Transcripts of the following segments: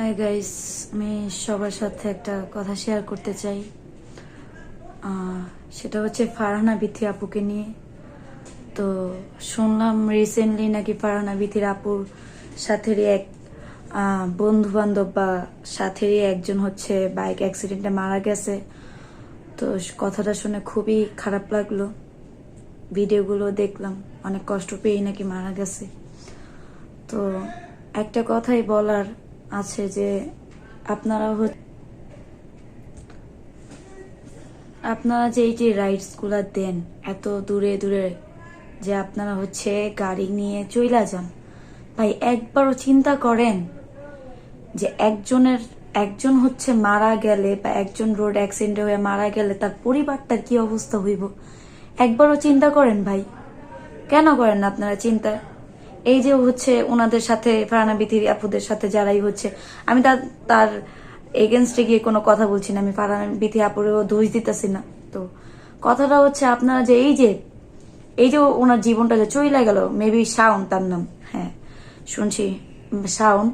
Hi guys, আমি সবার সাথে একটা কথা শেয়ার করতে চাই। সেটা হচ্ছে ফারহানা বিথি আপুকে নিয়ে। তো শুনলাম রিসেন্টলি নাকি ফারহানা বিথির আপুর সাথেরই এক বন্ধু বান্ধব বা সাথেরই একজন হচ্ছে বাইক অ্যাক্সিডেন্টে মারা গেছে। তো কথাটা শুনে খুবই খারাপ লাগলো। ভিডিওগুলো দেখলাম, অনেক কষ্ট পেয়েই নাকি মারা গেছে। তো একটা কথাই বলার আছে যে আপনারা যে এই যে রাইডস গুলা দেন এত দূরে দূরে, যে আপনারা হচ্ছে গাড়ি নিয়ে চইলা যান, ভাই একবারও চিন্তা করেন যে একজন হচ্ছে মারা গেলে বা একজন রোড অ্যাক্সিডেন্ট হয়ে মারা গেলে তার পরিবারটার কি অবস্থা হইব? একবারও চিন্তা করেন ভাই। কেন করেন না আপনারা চিন্তা? এই যে হচ্ছে ওনাদের সাথে ফারহানা বিথির আপুদের সাথে যারাই হচ্ছে, আমি তার এগেনস্টে গিয়ে কোনো কথা বলছি না, আমি ফারহানা বিথি আপুরেও দোষ দিতেছি না। তো কথাটা হচ্ছে আপনারা যে এই যে ওনার জীবনটা যে চইলা গেল, মেবি শাওন তার নাম, হ্যাঁ শুনছি শাওন।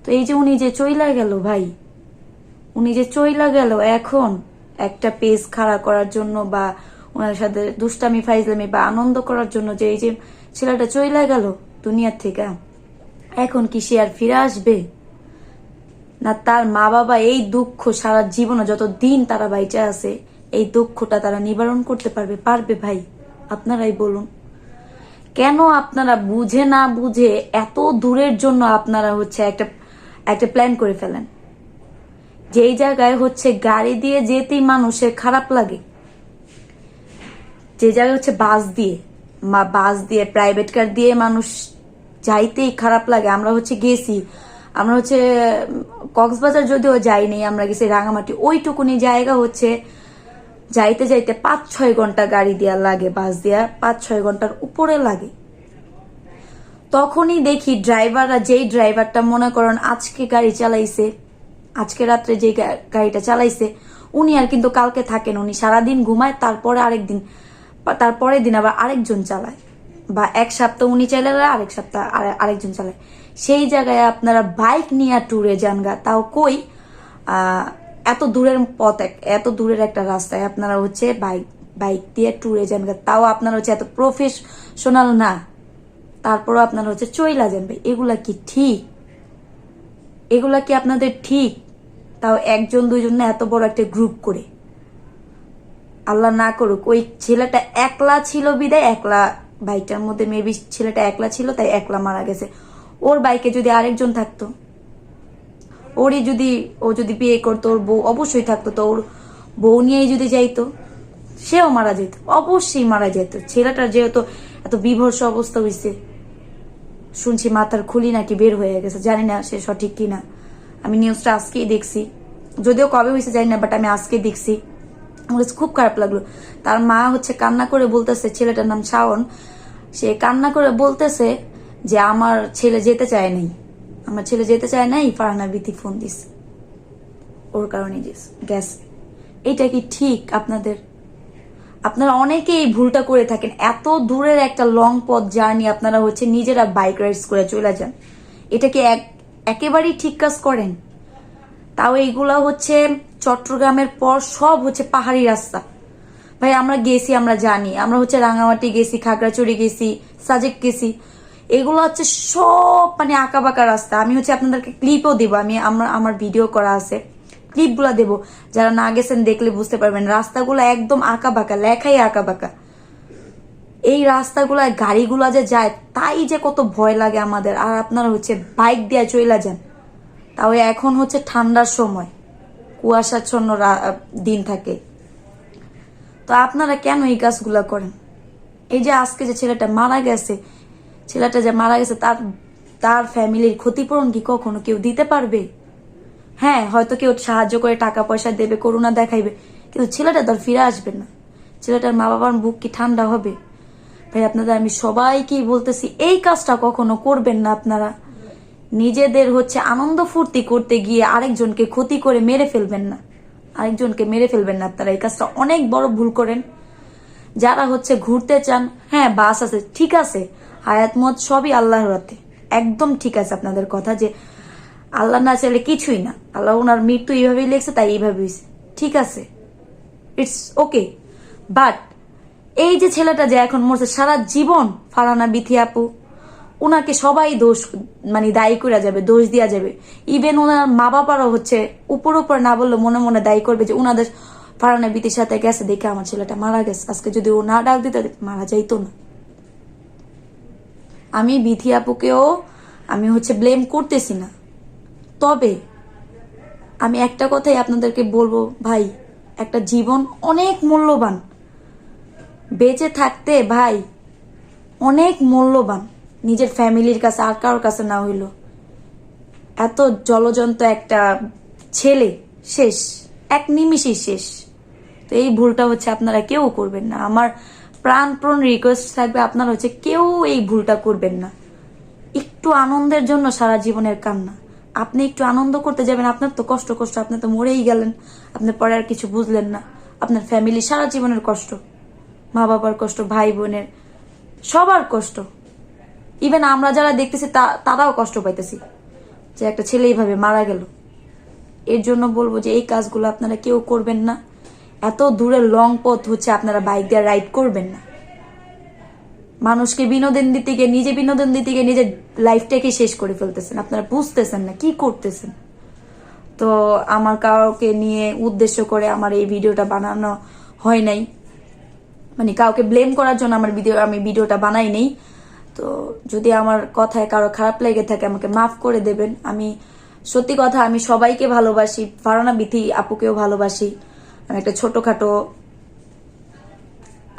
তো এই যে উনি যে চইলা গেল ভাই, উনি যে চইলা গেল এখন একটা পেজ খাড়া করার জন্য বা ওনার সাথে দুষ্টামি ফাইজলামি বা আনন্দ করার জন্য, যে এই যে ছেলেটা চইলা গেল দুনিয়ার থেকে, এখন কি সে আর ফিরে আসবে? না তার মা বাবা এই দুঃখ সারা জীবনে যত দিন তারা বাইচে আছে, এই দুঃখটা তারা নিবারণ করতে পারবে ভাই? আপনারাই বলুন। কেন আপনারা বুঝে না বুঝে এত দূরের জন্য আপনারা হচ্ছে একটা প্ল্যান করে ফেলেন? যেই জায়গায় হচ্ছে গাড়ি দিয়ে যেতেই মানুষের খারাপ লাগে, যে জায়গায় হচ্ছে বাস দিয়ে প্রাইভেট কার দিয়ে মানুষ যাইতেই খারাপ লাগে। আমরা হচ্ছে গেছি, আমরা হচ্ছে কক্সবাজার যদিও যাইনি, আমরা গেছি রাঙামাটি, ওইটুকুনি জায়গা হচ্ছে যাইতে যাইতে 5-6 ঘন্টা গাড়ি দেওয়া লাগে, বাস দেওয়া 5-6 ঘন্টার উপরে লাগে। তখনই দেখি যেই ড্রাইভারটা মনে করেন আজকে গাড়ি চালাইছে, আজকে রাত্রে যে গাড়িটা চালাইছে, উনি আর কিন্তু কালকে থাকেন, উনি সারাদিন ঘুমায়, তারপরের দিন আবার আরেকজন চালায়, বা এক সপ্তাহ উনি চালায় আরেক সপ্তাহ আরেকজন চালায়। সেই জায়গায় আপনারা বাইক নিয়ে ট্যুরে যান গা, তাও কই এত দূরের পথ, এত দূরের একটা রাস্তায় আপনারা হচ্ছে বাইক দিয়ে ট্যুরে যান গা, তাও আপনারা হচ্ছে এত প্রফেশনাল না, তারপরও আপনারা হচ্ছে চইলা যান ভাই। এগুলা কি ঠিক? এগুলা কি আপনাদের ঠিক? তাও একজন দুইজন না, এত বড় একটা গ্রুপ করে। আল্লাহ না করুক ওই ছেলেটা একলা ছিল বিদায়, একলা বাইকটার মধ্যে মেবি ছেলেটা একলা ছিল তাই একলা মারা গেছে। ওর বাইকে যদি আরেকজন থাকতো, ও যদি বিয়ে করতো, ওর বউ অবশ্যই থাকতো, তো ওর বউ নিয়েই যদি যাইতো, সেও মারা যেত, অবশ্যই মারা যেত। ছেলেটার যেহেতু এত বিভৎস অবস্থা হয়েছে, শুনছি মাথার খুলি নাকি বের হয়ে গেছে, জানি না সে সঠিক কিনা। আমি নিউজটা আজকেই দেখছি, যদিও কবে হয়েছে জানি না, বাট আমি আজকে দেখছি। আমার খুব খারাপ লাগলো। তার মা হচ্ছে কান্না করে বলতেছে, ছেলেটার নাম শাওন, সে কান্না করে বলতেছে যে আমার ছেলে যেতে চায় নাই, ফারহানা বিথি ফোন দিস, ওর কারণে গেছে। এটা কি ঠিক? আপনারা অনেকে এই ভুলটা করে থাকেন। এত দূরের একটা লং পথ জার্নি আপনারা হচ্ছে নিজেরা বাইক রাইডস করে চলে যান, এটা কি একেবারেই ঠিক কাজ করেন? তাও এইগুলা হচ্ছে চট্টগ্রামের পর সব হচ্ছে পাহাড়ি রাস্তা। ভাই আমরা গেছি, আমরা জানি, আমরা হচ্ছে রাঙামাটি গেছি, খাগড়াছড়ি গেছি, সাজেক গেছি, এগুলো হচ্ছে সব মানে আঁকা বাঁকা রাস্তা। আমি হচ্ছে আপনাদেরকে ক্লিপও দেবো, আমার ভিডিও করা আছে, ক্লিপগুলা দেবো, যারা না গেছেন দেখলে বুঝতে পারবেন। রাস্তাগুলো একদম আঁকা বাঁকা, লেখাই আঁকা বাঁকা। এই রাস্তাগুলায় গাড়িগুলা যে যায় তাই যে কত ভয় লাগে আমাদের। আর আপনারা হচ্ছে বাইক দিয়ে চইলা যান, তাও এখন হচ্ছে ঠান্ডার সময়, কুয়াশাচ্ছন্ন দিন থাকে। তো আপনারা কেন এই কাজগুলা করেন? এই যে আজকে যে ছেলেটা মারা গেছে তার ফ্যামিলির ক্ষতিপূরণ কি কখনো কেউ দিতে পারবে? হ্যাঁ, হয়তো কেউ সাহায্য করে টাকা পয়সা দেবে, করুণা দেখাইবে, কিন্তু ছেলেটা তো ফিরে আসবে না। ছেলেটার মা বাবার বুক কি ঠান্ডা হবে? ভাই আপনাদের আমি সবাইকেই বলতেছি, এই কাজটা কখনো করবেন না আপনারা। নিজেদের হচ্ছে আনন্দ ফুর্তি করতে গিয়ে আরেকজনকে ক্ষতি করে মেরে ফেলবেন না, আপনারা এই কাজটা অনেক বড় ভুল করেন। যারা হচ্ছে ঘুরতে চান, হ্যাঁ বাস আছে, ঠিক আছে, হায়াত মত সবই আল্লাহর হাতে, একদম ঠিক আছে আপনাদের কথা, যে আল্লাহ না চাইলে কিছুই না, আল্লাহ ওনার মৃত্যু এইভাবেই লেগছে, তাই এইভাবে হয়েছে, ঠিক আছে, ইটস ওকে। বাট এই যে ছেলেটা যে এখন মরছে, সারা জীবন ফারহানা বিথি আপু ওনাকে সবাই দোষ মানে দায়ী করা যাবে, দোষ দেওয়া যাবে। ইভেন ওনার মা বাবারও হচ্ছে উপর উপর না বললে মনে মনে দায়ী করবে যে ওনাদের ফারহানা বিথির সাথে গেছে দেখে আমার ছেলেটা মারা গেছে। আজকে যদি ও না ডাক দিত মারা যাইতো না। আমি বিথি আপুকেও আমি হচ্ছে ব্লেম করতেছি না, তবে আমি একটা কথাই আপনাদেরকে বলবো, ভাই একটা জীবন অনেক মূল্যবান, বেঁচে থাকতে ভাই অনেক মূল্যবান, নিজের ফ্যামিলির কাছে আর কারোর কাছে না হইল। এত জলজন্ত একটা ছেলে শেষ, এক নিমিষেই শেষ। তো এই ভুলটা হচ্ছে আপনারা কেউ করবেন না। আমার প্রাণপ্রাণ রিকোয়েস্ট থাকবে, আপনারা হচ্ছে কেউ এই ভুলটা করবেন না। একটু আনন্দের জন্য সারা জীবনের কান্না। আপনি একটু আনন্দ করতে যাবেন, আপনার তো কষ্ট কষ্ট, আপনি তো মরেই গেলেন, আপনি পরে আর কিছু বুঝলেন না। আপনার ফ্যামিলি সারা জীবনের কষ্ট, মা বাবার কষ্ট, ভাই বোনের সবার কষ্ট, ইভেন আমরা যারা দেখতেছি তারাও কষ্ট পাইতেছি যে একটা ছেলে এইভাবে মারা গেল। এর জন্য বলবো যে এই কাজগুলো আপনারা কেউ করবেন না। এত দূরের লং পথ হচ্ছে আপনারা বাইক দিয়ে রাইড করবেন না। মানুষকে বিনোদন দিতে গিয়ে, নিজে বিনোদন দিতে গিয়ে নিজের লাইফটাকে শেষ করে ফেলতেছেন, আপনারা বুঝতেছেন না কি করতেছেন। তো আমার কাউকে নিয়ে উদ্দেশ্য করে আমার এই ভিডিওটা বানানো হয় নাই, মানে কাউকে ব্লেম করার জন্য আমি ভিডিওটা বানাই নেই। তো যদি আমার কথায় কারো খারাপ লেগে থাকে আমাকে মাফ করে দেবেন। আমি সত্যি কথা, আমি সবাইকে ভালোবাসি, ফারহানা বিথি আপুকেও ভালোবাসি। আমি একটা ছোটখাটো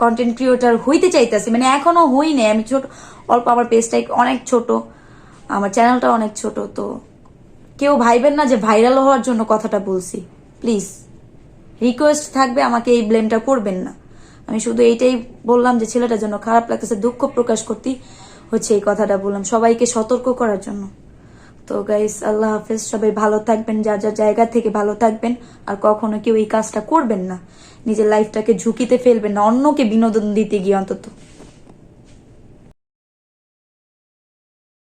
কন্টেন্ট ক্রিয়েটর হইতে চাইতেছি, মানে এখনো হই নাই, আমি ছোট অল্প, আমার পেজটাই অনেক ছোট, আমার চ্যানেলটা অনেক ছোট। তো কেউ ভাইবেন না যে ভাইরাল হওয়ার জন্য কথাটা বলছি, প্লিজ রিকোয়েস্ট থাকবে, আমাকে এই ব্লেমটা করবেন না। আমি শুধু এইটাই বললাম যে ছেলেটার জন্য খারাপ লাগতেছে, দুঃখ প্রকাশ করতে হচ্ছে এই কথাটা বললাম, সবাইকে সতর্ক করার জন্য। তো গাইস, আল্লাহ হাফেজ, সবাই ভালো থাকবেন, যার যার জায়গা থেকে ভালো থাকবেন। আর কখনো কেউ এই কাজটা করবেন না, নিজের লাইফটাকে ঝুঁকিতে ফেলবেন না অন্যকে বিনোদন দিতে গিয়ে অন্তত।